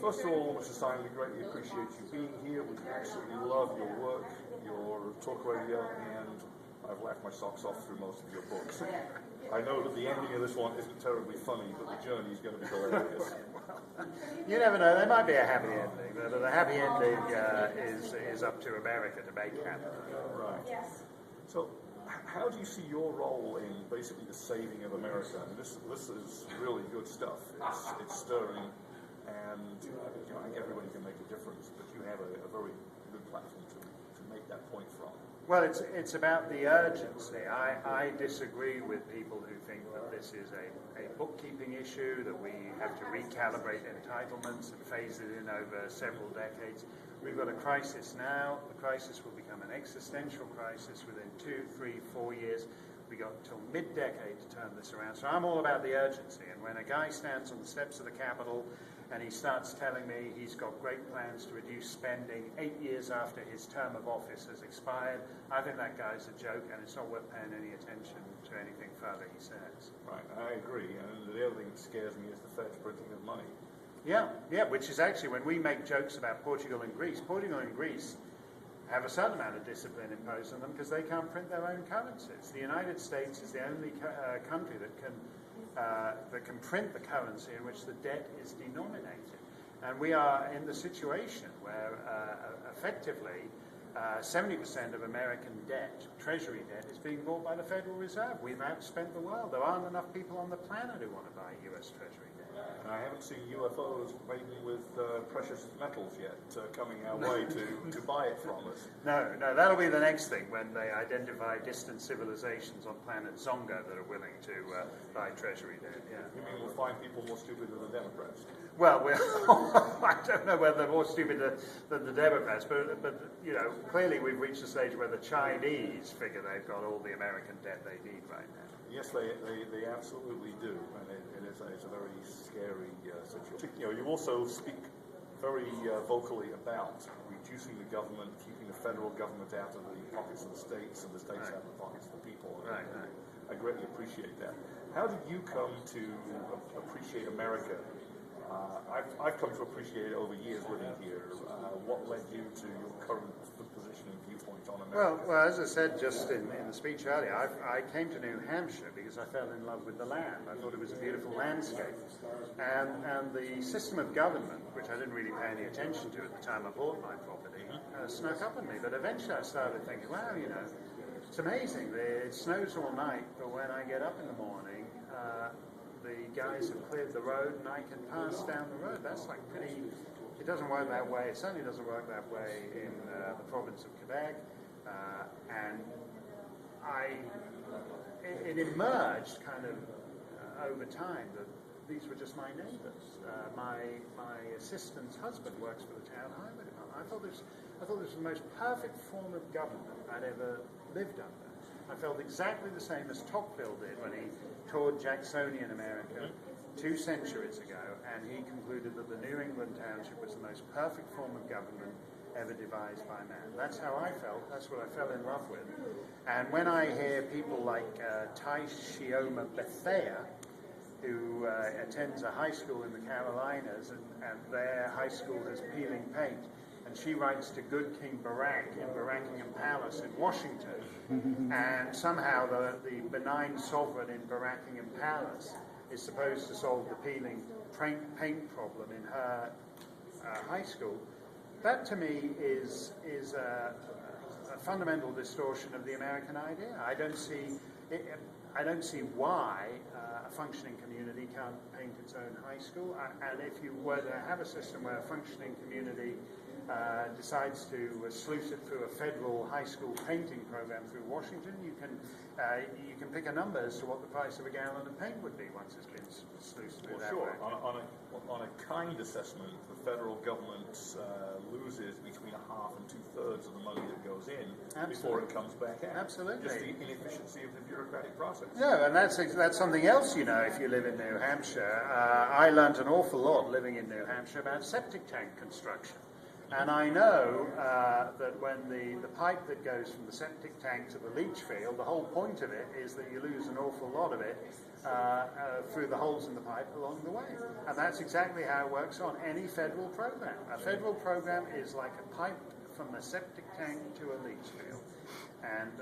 First of all, Mr. Steyn, we greatly appreciate you being here. We absolutely love your work, your talk radio, and I've laughed my socks off through most of your books. I know that the ending of this one isn't terribly funny, but the journey is going to be hilarious. You never know. There might be a happy ending, but the happy ending is up to America to make happen. Right. Yes. So, how do you see your role in basically the saving of America? I mean, this is really good stuff. It's stirring, and I think everybody can make a difference, but you have a very good platform to make that point from. Well, it's about the urgency. I disagree with people who think that this is a bookkeeping issue, that we have to recalibrate entitlements and phase it in over several decades. We've got a crisis now. The crisis will become an existential crisis within 2, 3, 4 years. We got until mid-decade to turn this around. So I'm all about the urgency. And when a guy stands on the steps of the Capitol and he starts telling me he's got great plans to reduce spending 8 years after his term of office has expired, I think that guy's a joke, and it's not worth paying any attention to anything further he says. Right, I agree. And the other thing that scares me is the Fed's printing of money. Yeah, which is actually, when we make jokes about Portugal and Greece have a certain amount of discipline imposed on them because they can't print their own currencies. The United States is the only country that can print the currency in which the debt is denominated. And we are in the situation where effectively 70% of American debt, Treasury debt, is being bought by the Federal Reserve. We've outspent the world. There aren't enough people on the planet who want to buy US Treasury debt. And I haven't seen UFOs laden with precious metals yet coming our way to buy it from us. No, that'll be the next thing, when they identify distant civilizations on planet Zongo that are willing to buy Treasury debt. Yeah. You mean we'll find people more stupid than the Democrats? Well, I don't know whether they're more stupid than the Democrats, but clearly we've reached a stage where the Chinese figure they've got all the American debt they need right now. Yes, they absolutely do, and it's a very scary situation. You also speak very vocally about reducing the government, keeping the federal government out of the pockets of the states, and the states out of the pockets of the people. Right. I greatly appreciate that. How did you come to appreciate America? I've come to appreciate it over years living here. What led you to your current position and viewpoint on America? Well, as I said just in the speech earlier, I came to New Hampshire because I fell in love with the land. I thought it was a beautiful landscape. And the system of government, which I didn't really pay any attention to at the time I bought my property, snuck up on me. But eventually I started thinking, wow, it's amazing. It snows all night, but when I get up in the morning, the guys have cleared the road and I can pass down the road. That's like pretty... It doesn't work that way. It certainly doesn't work that way in the province of Quebec. And it emerged kind of over time that these were just my neighbours. My assistant's husband works for the town highway department. I thought this was the most perfect form of government I'd ever lived under. I felt exactly the same as Tocqueville did when he toured Jacksonian America 2 centuries ago, and he concluded that the New England township was the most perfect form of government ever devised by man. That's how I felt. That's what I fell in love with. And when I hear people like Tai Shioma Bethea, who attends a high school in the Carolinas, and their high school has peeling paint, and she writes to good King Barack in Buckingham Palace in Washington, and somehow the benign sovereign in Buckingham Palace is supposed to solve the peeling paint problem in her high school. That to me is a fundamental distortion of the American idea. I don't see why a functioning community can't paint its own high school. And if you were to have a system where a functioning community decides to sluice it through a federal high school painting program through Washington, you can pick a number as to what the price of a gallon of paint would be once it's been sluiced through that way. On a kind assessment, the federal government loses between 1/2 and 2/3 of the money that goes in before it comes back out. Absolutely. Just the inefficiency of the bureaucratic process. No, and that's something else, if you live in New Hampshire. I learned an awful lot living in New Hampshire about septic tank construction. And I know that when the pipe that goes from the septic tank to the leach field, the whole point of it is that you lose an awful lot of it through the holes in the pipe along the way. And that's exactly how it works on any federal program. A federal program is like a pipe from a septic tank to a leach field. And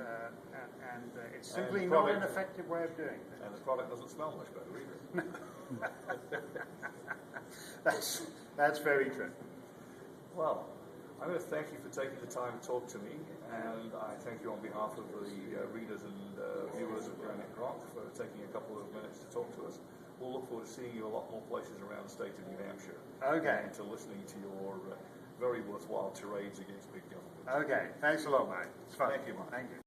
it's simply not an effective way of doing things. And the product doesn't smell much better either. That's very true. Well, I'm going to thank you for taking the time to talk to me, and I thank you on behalf of the readers and viewers of Granite Grok for taking a couple of minutes to talk to us. We'll look forward to seeing you a lot more places around the state of New Hampshire. Okay. And to listening to your very worthwhile tirades against big government. Okay. Thanks a lot, mate. It's fun. Thank you, Mike. Thank you.